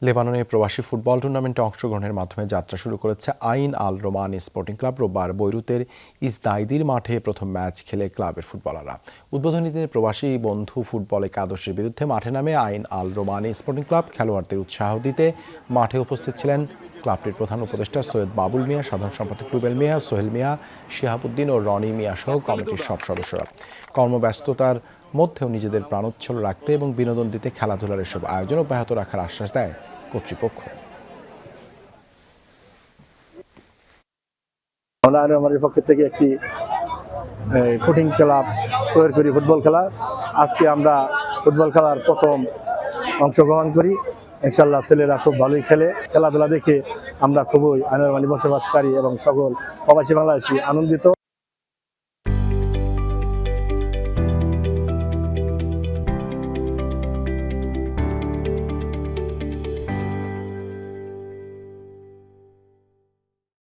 লেবাননে প্রবাসী ফুটবল টুর্নামেন্টে অংশগ্রহণের মাধ্যমে যাত্রা শুরু করেছে আইন আল রোমান স্পোর্টিং ক্লাব। রোববার বৈরুতের ইসদাইদির মাঠে প্রথম ম্যাচ খেলে ক্লাবের ফুটবলাররা। উদ্বোধনী দিনে প্রবাসী বন্ধু ফুটবল একাদশের বিরুদ্ধে মাঠে নামে আইন আল রোমান স্পোর্টিং ক্লাব। খেলোয়াড়দের উৎসাহ দিতে মাঠে উপস্থিত ছিলেন ক্লাবটির প্রধান উপদেষ্টা সৈয়দ বাবুল মিয়া, সাধারণ সম্পাদক রুবেল মিয়া, সোহেল মিয়া, শিহাবুদ্দিন ও রনি মিয়া সহ কমিটির সব সদস্যরা। কর্মব্যস্ততার মধ্যেও নিজেদের প্রাণোচ্ছল রাখতে এবং বিনোদন দিতে খেলাধুলার এসব আয়োজন অব্যাহত রাখার আশ্বাস দেয় কর্তৃপক্ষ। আমাদের পক্ষ থেকে একটি ফুটিং ক্লাব তৈরি করি, ফুটবল খেলা। আজকে আমরা ফুটবল খেলার প্রথম অংশগ্রহণ করি। ইনশাল্লাহ ছেলেরা খুব ভালোই খেলে। খেলাধুলা দেখে আমরা খুবই আইন বসবাসকারী এবং সকল প্রবাসী বাংলাদেশি আনন্দিত।